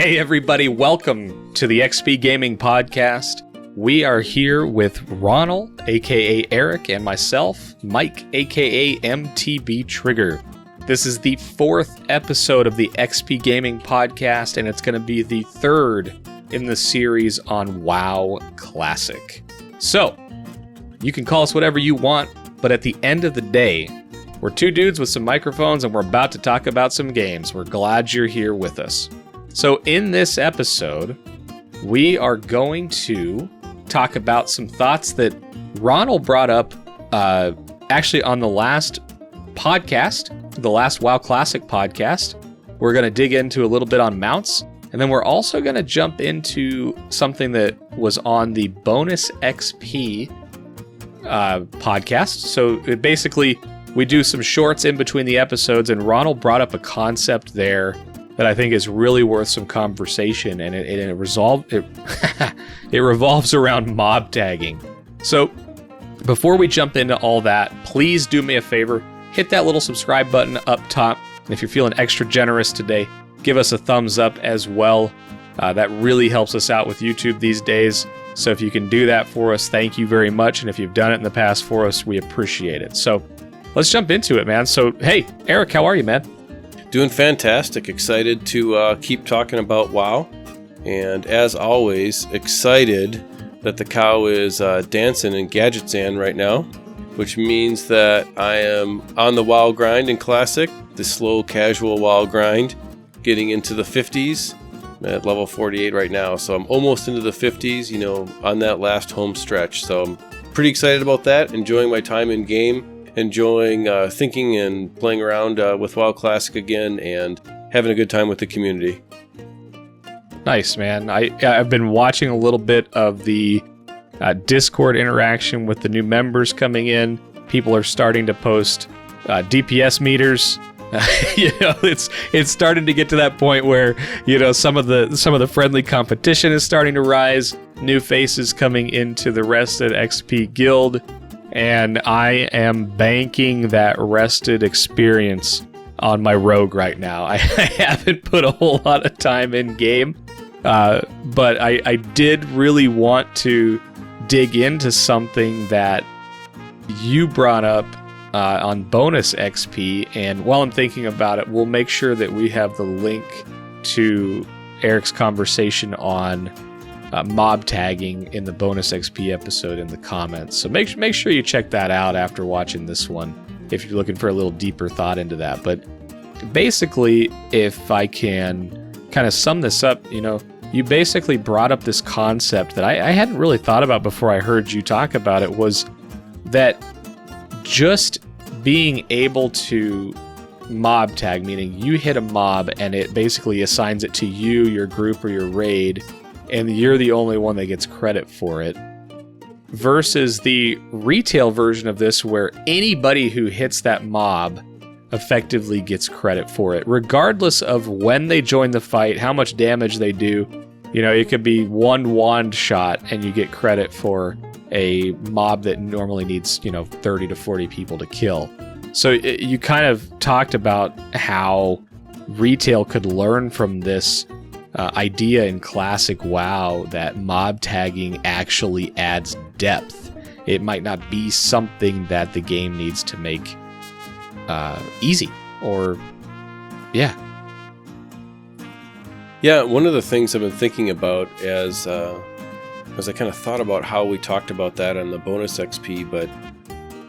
Hey everybody, welcome to the XPGaming podcast. We are here with Ronal, aka Eric, and myself, Mike, aka MTBtrigger. This is the fourth episode of the XPGaming podcast, and it's going to be the third in the series on WoW Classic. So, you can call us whatever you want, but at the end of the day, we're two dudes with some microphones and we're about to talk about some games. We're glad you're here with us. So in this episode, we are going to talk about some thoughts that Ronal brought up actually on the last podcast, the last WoW Classic podcast. We're going to dig into a little bit on mounts, and then we're also going to jump into something that was on the Bonus XP podcast. So basically, we do some shorts in between the episodes, and Ronal brought up a concept there that I think is really worth some conversation, and it revolves around mob tagging. So before we jump into all that, please do me a favor, hit that little subscribe button up top. And if you're feeling extra generous today, give us a thumbs up as well. That really helps us out with YouTube these days. So if you can do that for us, thank you very much. And if you've done it in the past for us, we appreciate it. So let's jump into it, man. So, hey, Eric, how are you, man? Doing fantastic. Excited to keep talking about WoW. And as always, excited that the cow is dancing in Gadgetzan right now, which means that I am on the WoW grind in Classic, the slow, casual WoW grind, getting into the 50s. I'm at level 48 right now, so I'm almost into the 50s, on that last home stretch. So I'm pretty excited about that, enjoying my time in game. Enjoying thinking and playing around with WoW Classic again and having a good time with the community. Nice, man. I've been watching a little bit of the Discord interaction with the new members coming in. People are starting to post DPS meters. It's starting to get to that point where some of the friendly competition is starting to rise. New faces coming into the Rested XP guild. And I am banking that rested experience on my rogue right now. I haven't put a whole lot of time in game, but I did really want to dig into something that you brought up on Bonus XP. And while I'm thinking about it, we'll make sure that we have the link to Eric's conversation on mob tagging in the Bonus XP episode in the comments. So make sure you check that out after watching this one if you're looking for a little deeper thought into that. But basically, if I can kind of sum this up, you basically brought up this concept that I hadn't really thought about before I heard you talk about it, was that just being able to mob tag, meaning you hit a mob and it basically assigns it to you, your group, or your raid, and you're the only one that gets credit for it, versus the retail version of this where anybody who hits that mob effectively gets credit for it, regardless of when they join the fight, how much damage they do. It could be one wand shot and you get credit for a mob that normally needs, 30 to 40 people to kill. So you kind of talked about how retail could learn from this idea in Classic WoW that mob tagging actually adds depth. It might not be something that the game needs to make easy, or yeah, one of the things I've been thinking about as I kind of thought about how we talked about that on the Bonus XP, but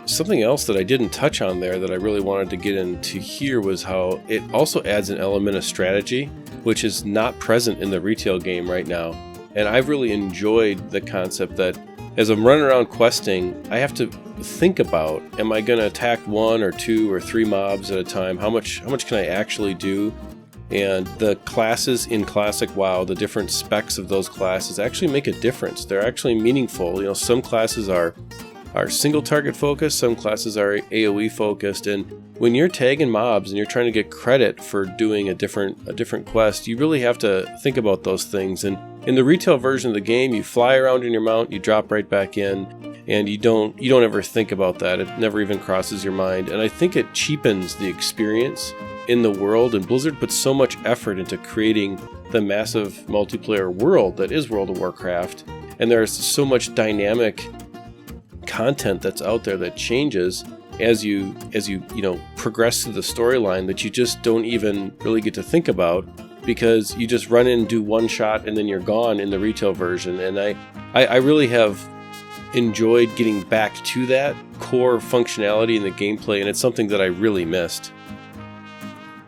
something else that I didn't touch on there that I really wanted to get into here was how it also adds an element of strategy, which is not present in the retail game right now. And I've really enjoyed the concept that as I'm running around questing, I have to think about, am I going to attack 1 or 2 or 3 mobs at a time? How much can I actually do? And the classes in Classic WoW, the different specs of those classes actually make a difference. They're actually meaningful. Some classes are single target focused, some classes are AoE focused, and when you're tagging mobs and you're trying to get credit for doing a different quest, you really have to think about those things. And in the retail version of the game, you fly around in your mount, you drop right back in, and you don't ever think about that. It never even crosses your mind, and I think it cheapens the experience in the world, and Blizzard put so much effort into creating the massive multiplayer world that is World of Warcraft, and there's so much dynamic content that's out there that changes as you progress through the storyline that you just don't even really get to think about, because you just run in and do one shot and then you're gone in the retail version. And I really have enjoyed getting back to that core functionality in the gameplay, and it's something that I really missed.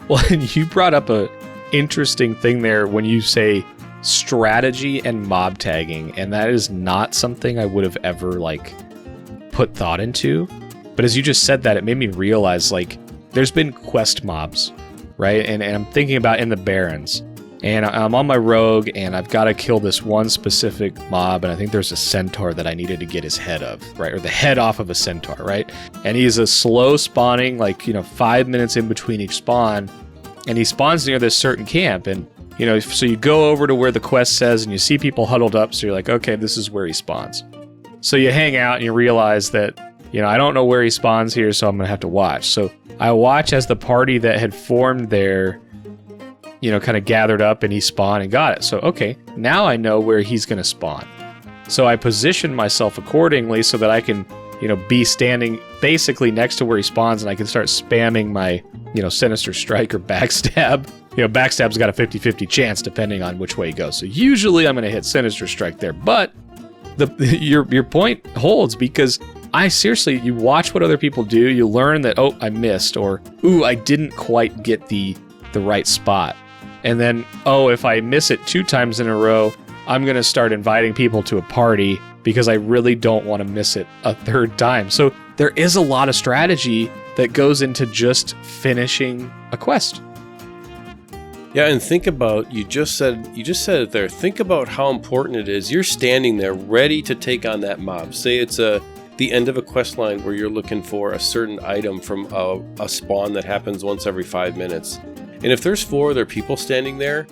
Well, and you brought up a interesting thing there when you say strategy and mob tagging, and that is not something I would have ever put thought into. But as you just said that, it made me realize there's been quest mobs, right? And I'm thinking about in the Barrens, and I'm on my rogue, and I've got to kill this one specific mob, and I think there's a centaur that I needed to get his head of, right? Or the head off of a centaur, right? And he's a slow spawning, 5 minutes in between each spawn, and he spawns near this certain camp, and so you go over to where the quest says, and you see people huddled up, so you're like, okay, this is where he spawns. So you hang out, and you realize that, I don't know where he spawns here, so I'm going to have to watch. So I watch as the party that had formed there, kind of gathered up, and he spawned and got it. So, okay, now I know where he's going to spawn. So I position myself accordingly so that I can, be standing basically next to where he spawns, and I can start spamming my, Sinister Strike or Backstab. Backstab's got a 50-50 chance depending on which way he goes. So usually I'm going to hit Sinister Strike there. But your point holds, because you watch what other people do, you learn that, oh, I missed, or, ooh, I didn't quite get the right spot. And then, oh, if I miss it 2 times in a row, I'm going to start inviting people to a party because I really don't want to miss it a 3rd time. So there is a lot of strategy that goes into just finishing a quest. Yeah, and think about, you just said it there, think about how important it is. You're standing there ready to take on that mob. Say it's the end of a quest line where you're looking for a certain item from a spawn that happens once every 5 minutes. And if there's 4 other people standing there,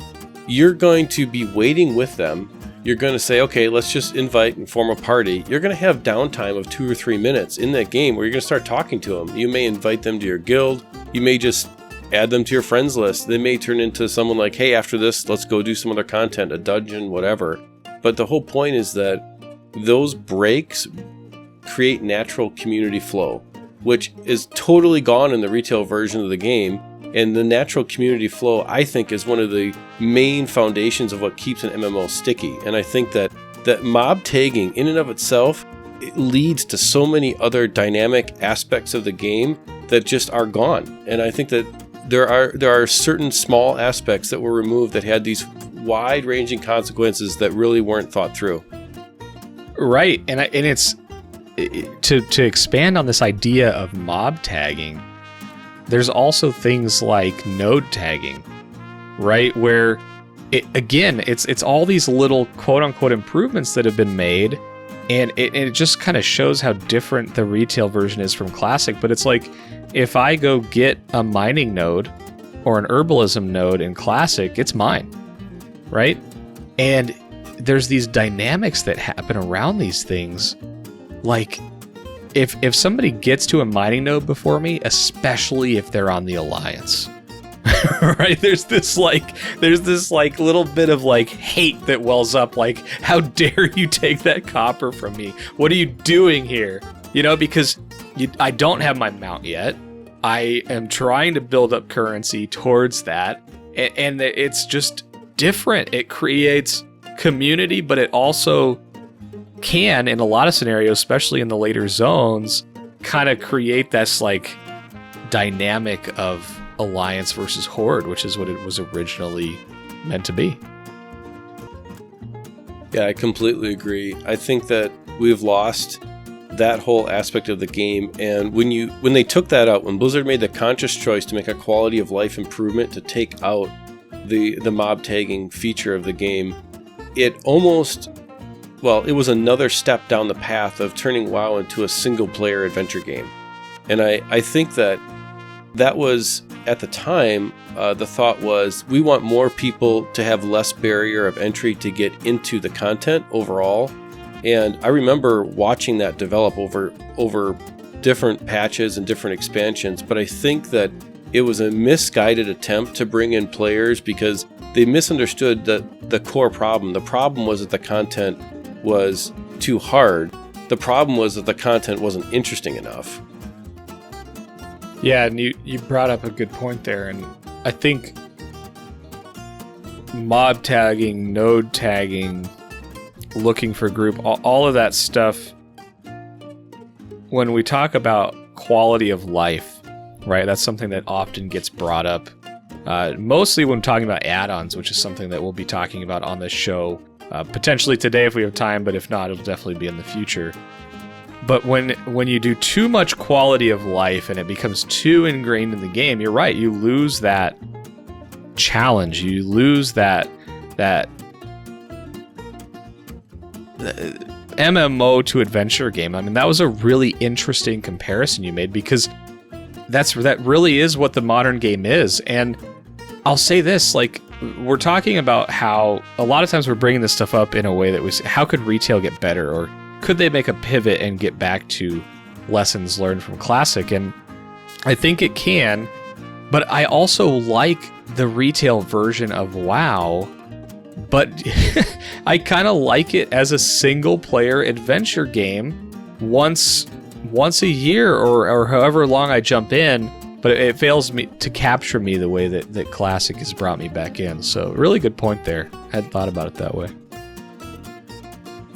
you're going to be waiting with them. You're going to say, okay, let's just invite and form a party. You're going to have downtime of 2 or 3 minutes in that game where you're going to start talking to them. You may invite them to your guild. You may just add them to your friends list. They may turn into someone like, hey, after this, let's go do some other content, a dungeon, whatever. But the whole point is that those breaks create natural community flow, which is totally gone in the retail version of the game. And the natural community flow, I think, is one of the main foundations of what keeps an MMO sticky. And I think that mob tagging in and of itself, it leads to so many other dynamic aspects of the game that just are gone. And I think that there are certain small aspects that were removed that had these wide-ranging consequences that really weren't thought through. Right, and it's to expand on this idea of mob tagging. There's also things like node tagging, right? Where it's all these little quote-unquote improvements that have been made, and it just kind of shows how different the retail version is from Classic. But it's like, if I go get a mining node or an herbalism node in Classic, it's mine, right? And there's these dynamics that happen around these things. Like, if somebody gets to a mining node before me, especially if they're on the Alliance, right? There's this little bit of hate that wells up, how dare you take that copper from me? What are you doing here? Because I don't have my mount yet. I am trying to build up currency towards that, and it's just different. It creates community, but it also can, in a lot of scenarios, especially in the later zones, kind of create this dynamic of Alliance versus Horde, which is what it was originally meant to be. Yeah, I completely agree. I think that we've lost that whole aspect of the game, and when they took that out, when Blizzard made the conscious choice to make a quality of life improvement to take out the mob tagging feature of the game, it was another step down the path of turning WoW into a single-player adventure game. And I think that was, at the time, the thought was, we want more people to have less barrier of entry to get into the content overall. And I remember watching that develop over different patches and different expansions, but I think that it was a misguided attempt to bring in players because they misunderstood the core problem. The problem was that the content was too hard. The problem was that the content wasn't interesting enough. Yeah, and you brought up a good point there, and I think mob tagging, node tagging, looking for group, all of that stuff, when we talk about quality of life, right, that's something that often gets brought up, mostly when talking about add-ons, which is something that we'll be talking about on this show, potentially today if we have time, but if not, it'll definitely be in the future. But when you do too much quality of life and it becomes too ingrained in the game, you're right, you lose that challenge, you lose that MMO to adventure game. I mean, that was a really interesting comparison you made, because that really is what the modern game is. And I'll say this, like, we're talking about how a lot of times we're bringing this stuff up in a way that was, how could retail get better, or could they make a pivot and get back to lessons learned from Classic? And I think it can, but I also like the retail version of WoW, but I kind of like it as a single-player adventure game once a year or however long I jump in, but it fails me to capture me the way that Classic has brought me back in. So really good point there. I hadn't thought about it that way.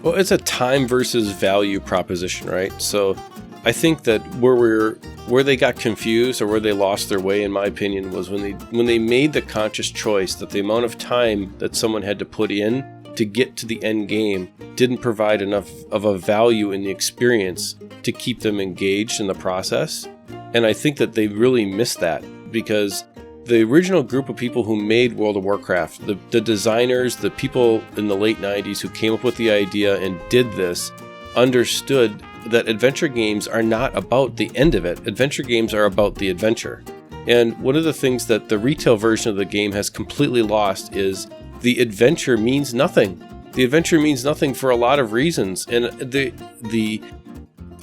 Well, it's a time versus value proposition, right? So I think that where they got confused or where they lost their way, in my opinion, was when they made the conscious choice that the amount of time that someone had to put in to get to the end game didn't provide enough of a value in the experience to keep them engaged in the process. And I think that they really missed that, because the original group of people who made World of Warcraft, the designers, the people in the late 90s who came up with the idea and did this, understood that adventure games are not about the end of it. Adventure games are about the adventure. And one of the things that the retail version of the game has completely lost is the adventure means nothing. The adventure means nothing for a lot of reasons. And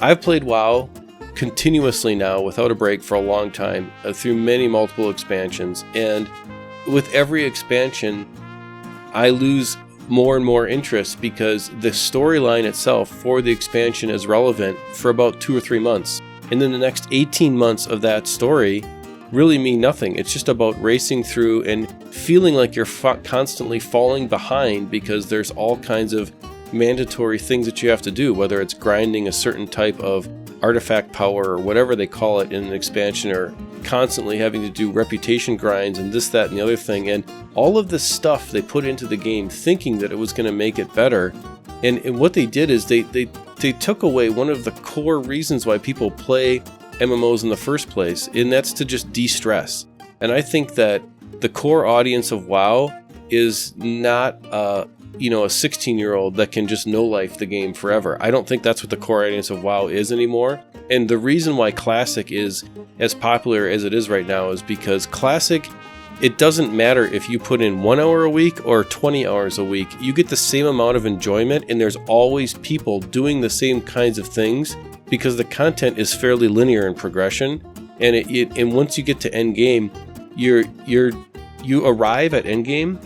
I've played WoW continuously now without a break for a long time, through many multiple expansions, and with every expansion I lose more and more interest, because the storyline itself for the expansion is relevant for about 2 or 3 months, and then the next 18 months of that story really mean nothing. It's just about racing through and feeling like you're constantly falling behind, because there's all kinds of mandatory things that you have to do, whether it's grinding a certain type of artifact power or whatever they call it in an expansion, or constantly having to do reputation grinds and this, that, and the other thing. And all of this stuff they put into the game thinking that it was going to make it better. And what they did is they took away one of the core reasons why people play MMOs in the first place, and that's to just de-stress. And I think that the core audience of WoW is not a 16-year-old that can just no-life the game forever. I don't think that's what the core audience of WoW is anymore. And the reason why Classic is as popular as it is right now is because Classic, it doesn't matter if you put in 1 hour a week or 20 hours a week. You get the same amount of enjoyment, and there's always people doing the same kinds of things, because the content is fairly linear in progression. And and once you get to end game, you arrive at end game,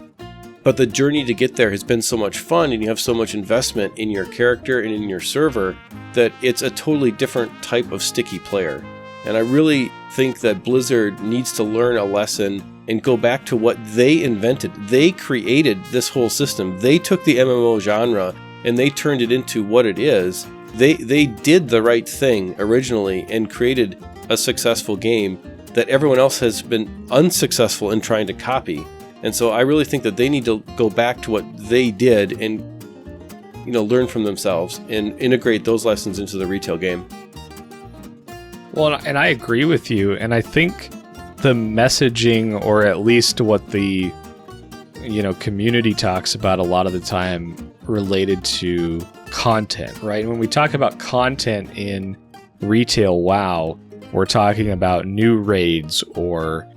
but the journey to get there has been so much fun, and you have so much investment in your character and in your server, that it's a totally different type of sticky player. And I really think that Blizzard needs to learn a lesson and go back to what they invented. They created this whole system. They took the MMO genre and they turned it into what it is. They did the right thing originally and created a successful game that everyone else has been unsuccessful in trying to copy. And so I really think that they need to go back to what they did and, learn from themselves and integrate those lessons into the retail game. Well, and I agree with you. And I think the messaging, or at least what the, community talks about a lot of the time related to content, right? When we talk about content in retail WoW, we're talking about new raids or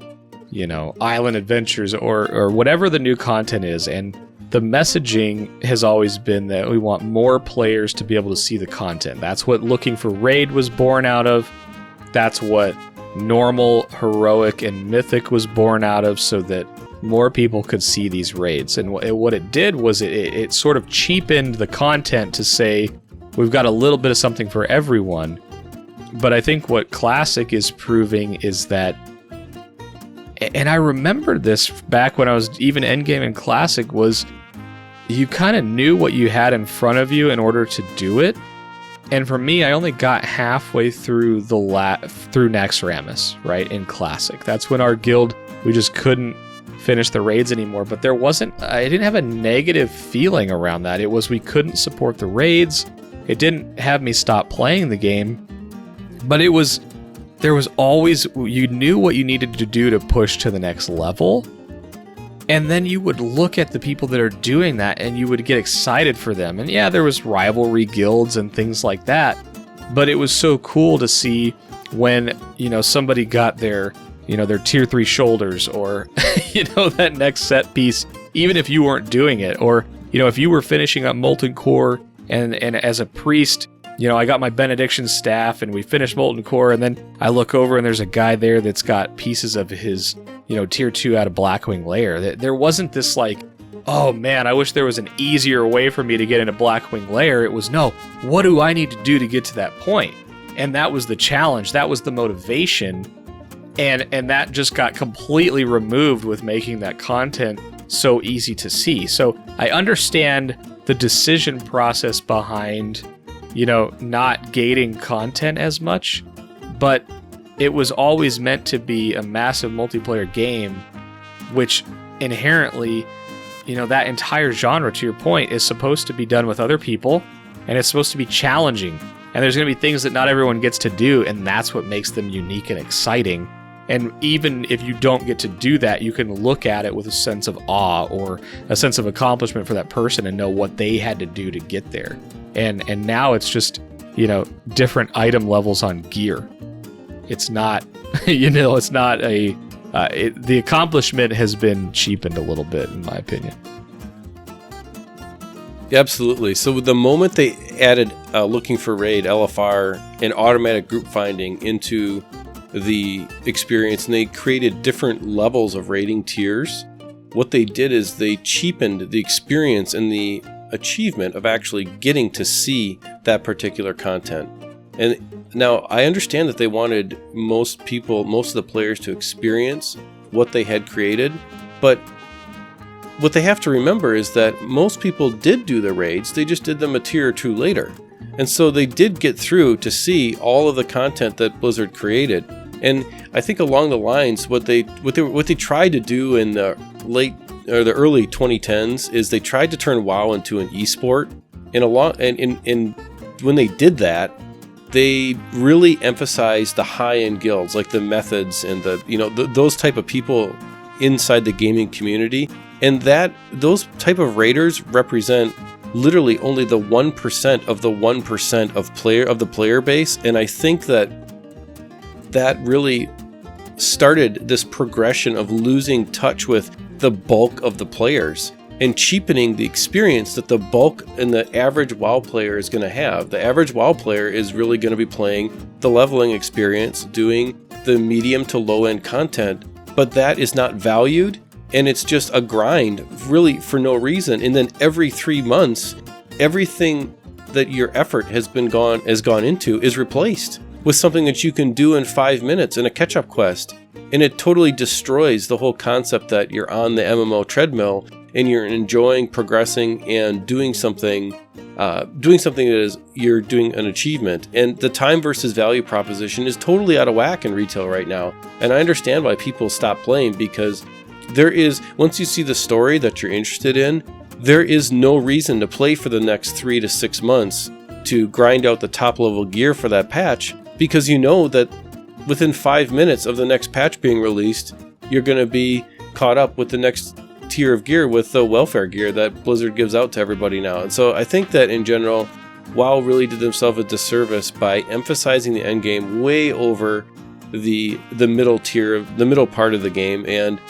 island adventures or whatever the new content is. And the messaging has always been that we want more players to be able to see the content. That's what Looking for Raid was born out of. That's what normal, heroic, and mythic was born out of, so that more people could see these raids. And what it did was it sort of cheapened the content to say, we've got a little bit of something for everyone. But I think what Classic is proving is that, and I remember this back when I was even endgame in Classic, was you kind of knew what you had in front of you in order to do it. And for me, I only got halfway through through Naxxramas, right, in Classic. That's when our guild, we just couldn't finish the raids anymore. But I didn't have a negative feeling around that. It was we couldn't support the raids. It didn't have me stop playing the game. But there was always, you knew what you needed to do to push to the next level. And then you would look at the people that are doing that and you would get excited for them. And yeah, there was rivalry guilds and things like that. But it was so cool to see when, somebody got their tier 3 shoulders, or, that next set piece, even if you weren't doing it. Or, if you were finishing up Molten Core and as a priest, I got my benediction staff and we finished Molten Core, and then I look over and there's a guy there that's got pieces of his, tier 2 out of Blackwing Lair. There wasn't this like, oh man, I wish there was an easier way for me to get into Blackwing Lair. It was, no, what do I need to do to get to that point? And that was the challenge. That was the motivation. And that just got completely removed with making that content so easy to see. So I understand the decision process behind not gating content as much, but it was always meant to be a massive multiplayer game, which inherently, that entire genre, to your point, is supposed to be done with other people, and it's supposed to be challenging. And there's going to be things that not everyone gets to do, and that's what makes them unique and exciting. And even if you don't get to do that, you can look at it with a sense of awe or a sense of accomplishment for that person and know what they had to do to get there. And now it's just, different item levels on gear. It's not, it's not the accomplishment has been cheapened a little bit, in my opinion. Absolutely. So the moment they added looking for raid, LFR, and automatic group finding into the experience, and they created different levels of rating tiers, what they did is they cheapened the experience and the achievement of actually getting to see that particular content. And now I understand that they wanted most of the players to experience what they had created, but what they have to remember is that most people did do the raids, they just did them a tier or two later. And so they did get through to see all of the content that Blizzard created. And I think along the lines, what they tried to do in the early 2010s is they tried to turn WoW into an esport. And when they did that, they really emphasized the high-end guilds, like the methods and those type of people inside the gaming community. And those type of raiders represent literally only the 1% of the 1% of the player base. And I think that really started this progression of losing touch with the bulk of the players and cheapening the experience that the bulk and the average WoW player is going to have. The average WoW player is really going to be playing the leveling experience, doing the medium to low end content, but that is not valued, and it's just a grind really for no reason. And then every 3 months, everything that your effort has gone into is replaced with something that you can do in 5 minutes in a catch-up quest. And it totally destroys the whole concept that you're on the MMO treadmill and you're enjoying progressing and doing something that is, you're doing an achievement. And the time versus value proposition is totally out of whack in retail right now. And I understand why people stop playing, because once you see the story that you're interested in, there is no reason to play for the next 3 to 6 months to grind out the top level gear for that patch, because you know that within 5 minutes of the next patch being released, you're going to be caught up with the next tier of gear with the welfare gear that Blizzard gives out to everybody now. And so I think that in general, WoW really did themselves a disservice by emphasizing the end game way over the middle tier, the middle part of the game, and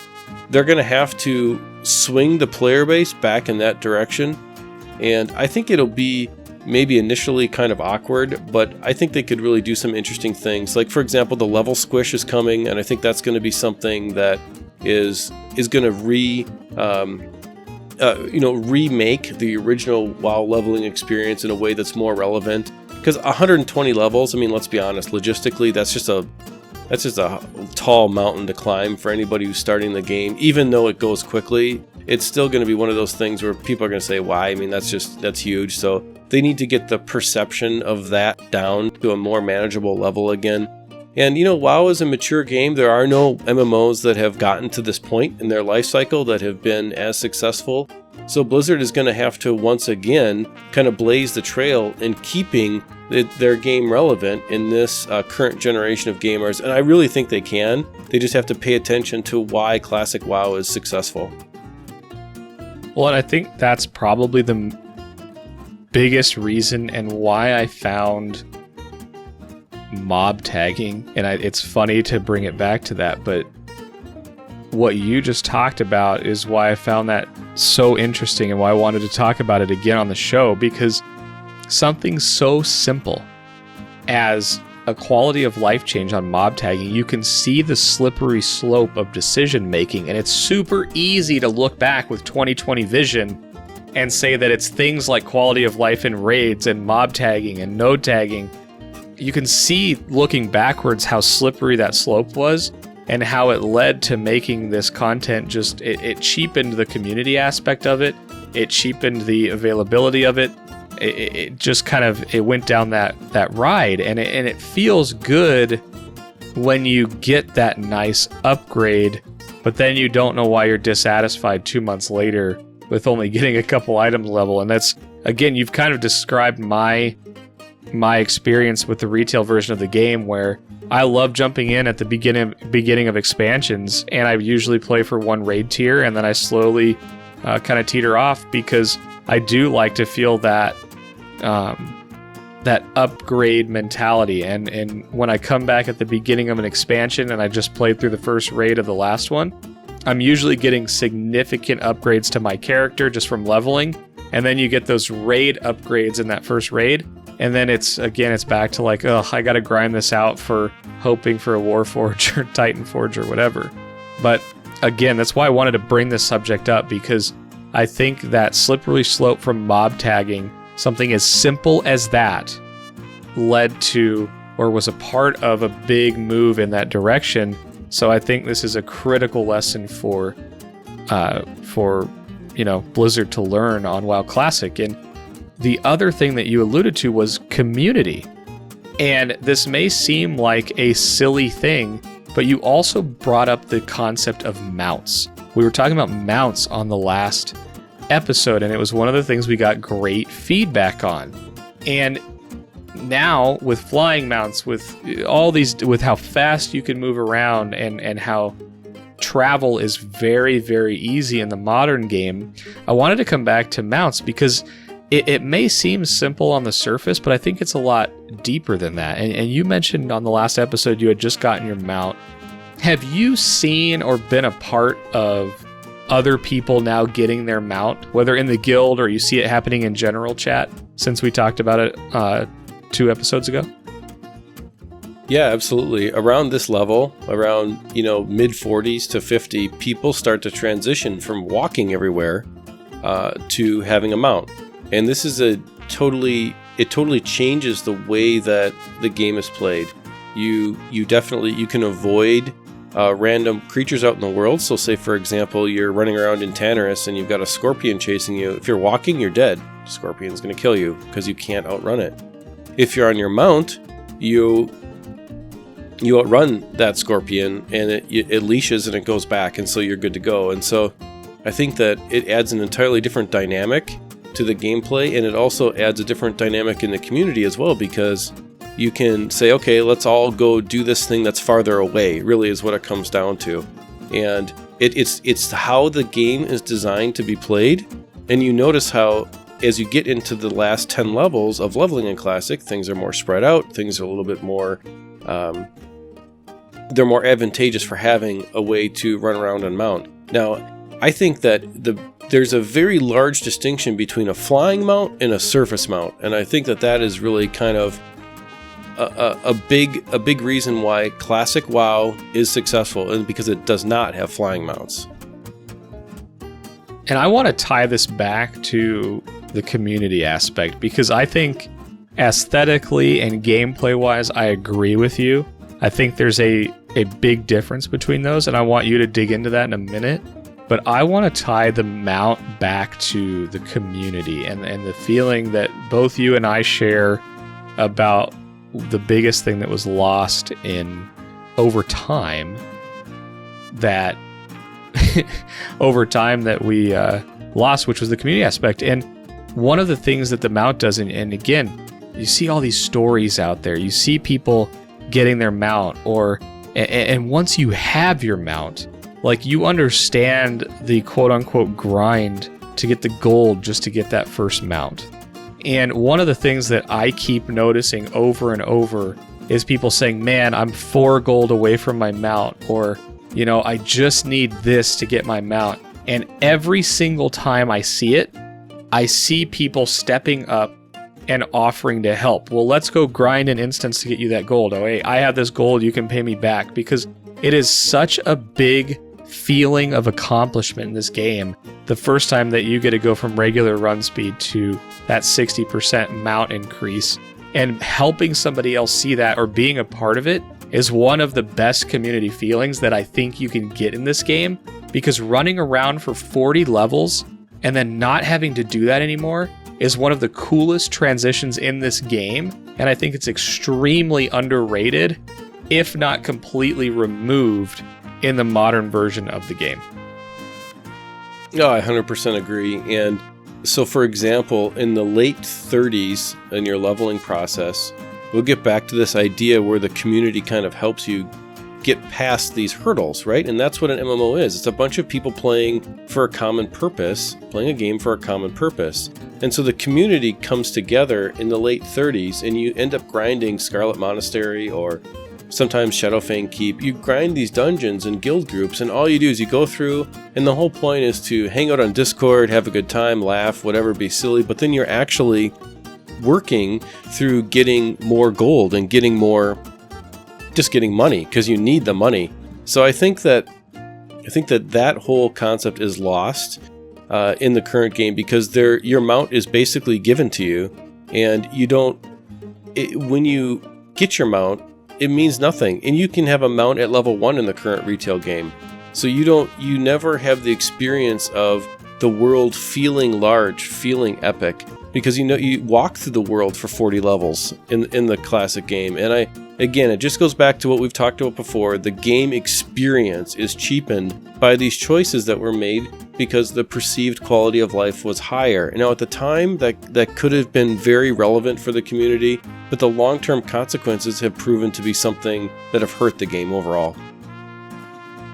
they're going to have to swing the player base back in that direction. And I think it'll be maybe initially kind of awkward, but I think they could really do some interesting things. Like, for example, the level squish is coming, and I think that's going to be something that is going to remake the original WoW leveling experience in a way that's more relevant. Because 120 levels, I mean, let's be honest, logistically, that's just a tall mountain to climb for anybody who's starting the game. Even though it goes quickly, it's still going to be one of those things where people are going to say, why? I mean, that's huge. So they need to get the perception of that down to a more manageable level again. And, WoW is a mature game. There are no MMOs that have gotten to this point in their life cycle that have been as successful. So Blizzard is going to have to once again kind of blaze the trail in keeping their game relevant in this current generation of gamers. And I really think they can. They just have to pay attention to why Classic WoW is successful. Well, and I think that's probably the biggest reason and why I found mob tagging. And it's funny to bring it back to that, but what you just talked about is why I found that so interesting and why I wanted to talk about it again on the show, because something so simple as a quality of life change on mob tagging, you can see the slippery slope of decision making, and it's super easy to look back with 2020 vision and say that it's things like quality of life in raids and mob tagging and node tagging. You can see looking backwards how slippery that slope was and how it led to making this content just, it cheapened the community aspect of it. It cheapened the availability of it. It just kind of, it went down that ride, and it feels good when you get that nice upgrade, but then you don't know why you're dissatisfied 2 months later with only getting a couple items level. And that's, again, you've kind of described my experience with the retail version of the game, where I love jumping in at the beginning of expansions, and I usually play for one raid tier, and then I slowly kind of teeter off, because I do like to feel that upgrade mentality. And when I come back at the beginning of an expansion and I just played through the first raid of the last one, I'm usually getting significant upgrades to my character just from leveling, and then you get those raid upgrades in that first raid. And then it's back to like, oh, I got to grind this out for hoping for a Warforge or Titan Forge or whatever. But again, that's why I wanted to bring this subject up, because I think that slippery slope from mob tagging, something as simple as that, led to or was a part of a big move in that direction. So I think this is a critical lesson for Blizzard to learn on WoW Classic. And the other thing that you alluded to was community. And this may seem like a silly thing, but you also brought up the concept of mounts. We were talking about mounts on the last episode, and it was one of the things we got great feedback on. And now with flying mounts, with all these, with how fast you can move around and how travel is very, very easy in the modern game, I wanted to come back to mounts, because it may seem simple on the surface, but I think it's a lot deeper than that. And you mentioned on the last episode you had just gotten your mount. Have you seen or been a part of other people now getting their mount, whether in the guild or you see it happening in general chat, since we talked about it 2 episodes ago? Yeah, absolutely. Around this level, around mid 40s to 50, people start to transition from walking everywhere to having a mount. And this is it totally changes the way that the game is played. You can avoid random creatures out in the world. So say, for example, you're running around in Tannerus and you've got a scorpion chasing you. If you're walking, you're dead. The scorpion's going to kill you because you can't outrun it. If you're on your mount, you outrun that scorpion, and it leashes and it goes back, and so you're good to go. And so I think that it adds an entirely different dynamic to the gameplay, and it also adds a different dynamic in the community as well, because you can say, okay, let's all go do this thing that's farther away, really is what it comes down to. And it's how the game is designed to be played. And you notice how, as you get into the last 10 levels of leveling in Classic, things are more spread out, things are a little bit more, they're more advantageous for having a way to run around and mount. Now, I think that the there's a very large distinction between a flying mount and a surface mount, and I think that is really kind of a big reason why classic WoW is successful, and because it does not have flying mounts. And I want to tie this back to the community aspect, because I think aesthetically and gameplay wise, I agree with you. I think there's a big difference between those, and I want you to dig into that in a minute. But I want to tie the mount back to the community and the feeling that both you and I share about the biggest thing that was lost over time that we lost, which was the community aspect. And one of the things that the mount does, and again, you see all these stories out there, you see people getting their mount, and once you have your mount, like, you understand the quote-unquote grind to get the gold just to get that first mount. And one of the things that I keep noticing over and over is people saying, man, I'm 4 gold away from my mount, or, I just need this to get my mount. And every single time I see it, I see people stepping up and offering to help. Well, let's go grind an instance to get you that gold. Oh, hey, I have this gold, you can pay me back. Because it is such a big feeling of accomplishment in this game the first time that you get to go from regular run speed to that 60% mount increase, and helping somebody else see that or being a part of it is one of the best community feelings that I think you can get in this game, because running around for 40 levels and then not having to do that anymore is one of the coolest transitions in this game, and I think it's extremely underrated, if not completely removed in the modern version of the game. No, I 100% agree. And so, for example, in the late 30s in your leveling process, we'll get back to this idea where the community kind of helps you get past these hurdles, right? And that's what an MMO is. It's a bunch of people playing for a common purpose, playing a game for a common purpose. And so the community comes together in the late 30s, and you end up grinding Scarlet Monastery or sometimes Shadowfang Keep. You grind these dungeons and guild groups, and all you do is you go through, and the whole point is to hang out on Discord, have a good time, laugh, whatever, be silly, but then you're actually working through getting more gold and getting money, because you need the money. So I think that whole concept is lost in the current game, because your mount is basically given to you, and when you get your mount, it means nothing. And you can have a mount at level 1 in the current retail game. So you never have the experience of the world feeling large, feeling epic, because you walk through the world for 40 levels in the classic game. And again, it just goes back to what we've talked about before. The game experience is cheapened by these choices that were made because the perceived quality of life was higher. Now, at the time, that could have been very relevant for the community, but the long-term consequences have proven to be something that have hurt the game overall.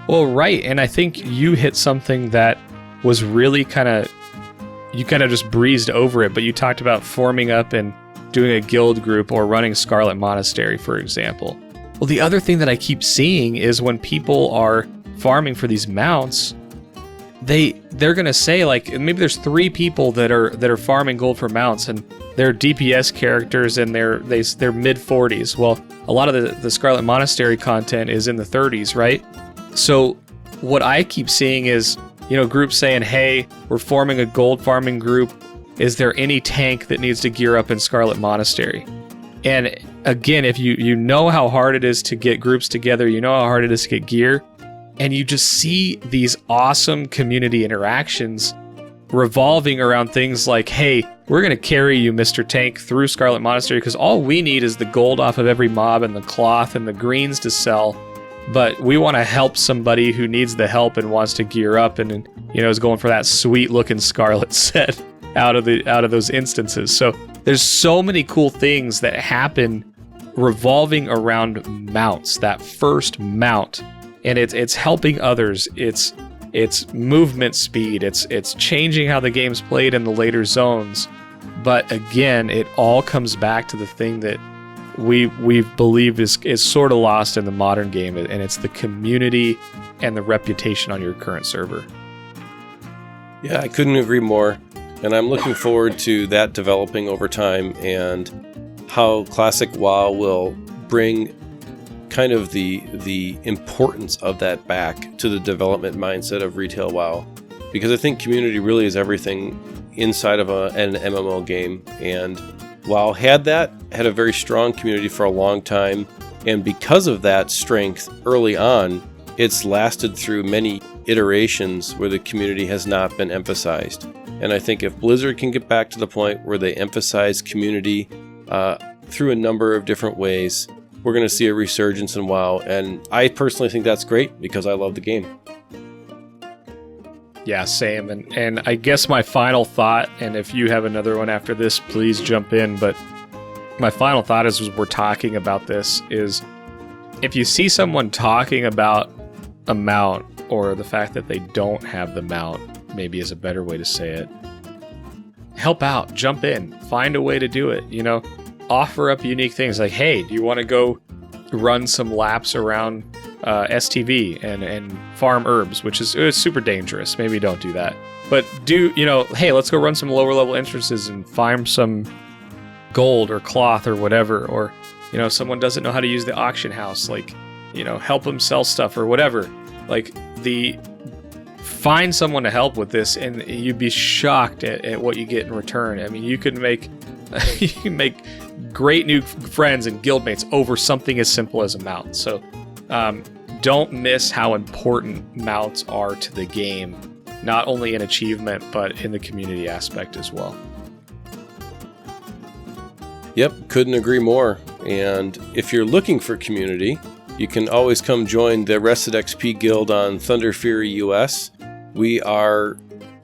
Well, right, and I think you hit something that was really you kind of just breezed over it, but you talked about forming up and doing a guild group or running Scarlet Monastery, for example. Well, the other thing that I keep seeing is when people are farming for these mounts, they're gonna say, like, maybe there's 3 people that are farming gold for mounts, and they're DPS characters, and they're mid 40s. Well, a lot of the Scarlet Monastery content is in the 30s, right? So what I keep seeing is, groups saying, hey, we're forming a gold farming group. Is there any tank that needs to gear up in Scarlet Monastery? And again, if you know how hard it is to get groups together, you know how hard it is to get gear, and you just see these awesome community interactions revolving around things like, hey, we're going to carry you, Mr. Tank, through Scarlet Monastery, because all we need is the gold off of every mob and the cloth and the greens to sell. But we want to help somebody who needs the help and wants to gear up and is going for that sweet looking Scarlet set out of those instances. So there's so many cool things that happen revolving around mounts, that first mount, and it's helping others. It's movement speed. It's changing how the game's played in the later zones. But again, it all comes back to the thing that we've believed is sort of lost in the modern game, and it's the community and the reputation on your current server. Yeah, I couldn't agree more. And I'm looking forward to that developing over time and how Classic WoW will bring kind of the importance of that back to the development mindset of retail WoW. Because I think community really is everything inside of an MMO game. And WoW had a very strong community for a long time. And because of that strength early on, it's lasted through many iterations where the community has not been emphasized. And I think if Blizzard can get back to the point where they emphasize community through a number of different ways, we're going to see a resurgence in WoW. And I personally think that's great because I love the game. Yeah, same. And I guess my final thought, and if you have another one after this, please jump in. But my final thought as we're talking about this is if you see someone talking about a mount or the fact that they don't have the mount, maybe is a better way to say it, help out, jump in, find a way to do it, offer up unique things like, hey, do you want to go run some laps around STV and farm herbs, which is super dangerous. Maybe don't do that. But hey, let's go run some lower level entrances and find some gold or cloth or whatever. Or, someone doesn't know how to use the auction house, help them sell stuff or whatever. Find someone to help with this and you'd be shocked at what you get in return. I mean, you can make great new friends and guildmates over something as simple as a mount. So don't miss how important mounts are to the game, not only in achievement, but in the community aspect as well. Yep, couldn't agree more. And if you're looking for community, you can always come join the Rested XP Guild on Thunder Fury US. We are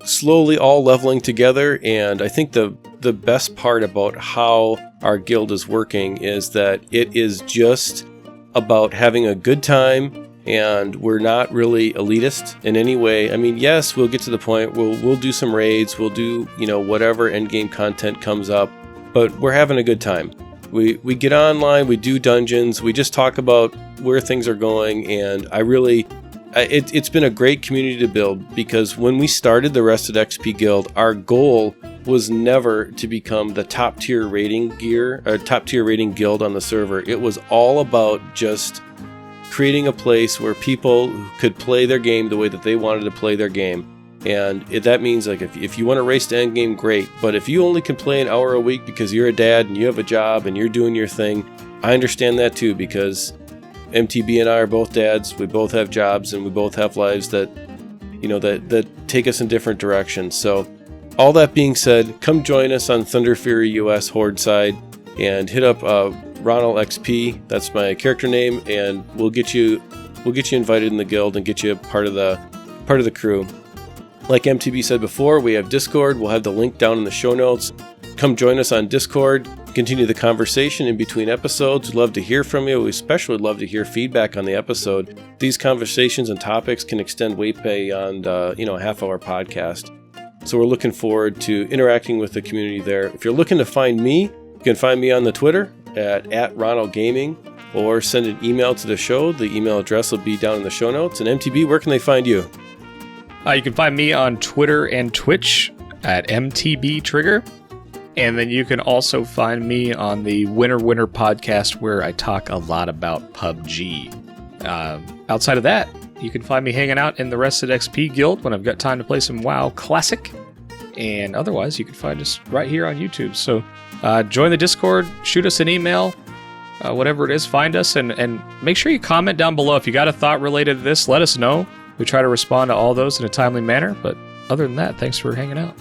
slowly all leveling together, and I think the best part about how our guild is working is that it is just about having a good time, and we're not really elitist in any way. I mean, yes, we'll get to the point we'll do some raids, we'll do whatever endgame content comes up, but we're having a good time. We get online, we do dungeons, we just talk about where things are going, and it's been a great community to build, because when we started the Rested XP Guild, our goal was never to become the top tier rating guild on the server. It was all about just creating a place where people could play their game the way that they wanted to play their game. And that means if you want to race to endgame, great. But if you only can play an hour a week because you're a dad and you have a job and you're doing your thing, I understand that too, because MTB and I are both dads. We both have jobs and we both have lives that take us in different directions. So all that being said, come join us on Thunder Fury US Horde side and hit up Ronal XP. That's my character name, and we'll get you invited in the guild and get you part of the crew. Like MTB said before, we have Discord. We'll have the link down in the show notes. Come join us on Discord. Continue the conversation in between episodes. We'd love to hear from you. We especially love to hear feedback on the episode. These conversations and topics can extend way beyond half hour podcast. So we're looking forward to interacting with the community there. If you're looking to find me, you can find me on the Twitter at @RonalGaming, or send an email to the show. The email address will be down in the show notes. And MTB, where can they find you? You can find me on Twitter and Twitch at MTBtrigger. And then you can also find me on the Winner podcast, where I talk a lot about PUBG. Outside of that, you can find me hanging out in the Rested XP Guild when I've got time to play some WoW Classic. And otherwise, you can find us right here on YouTube. So join the Discord, shoot us an email, whatever it is, find us, and make sure you comment down below. If you got a thought related to this, let us know. We try to respond to all those in a timely manner. But other than that, thanks for hanging out.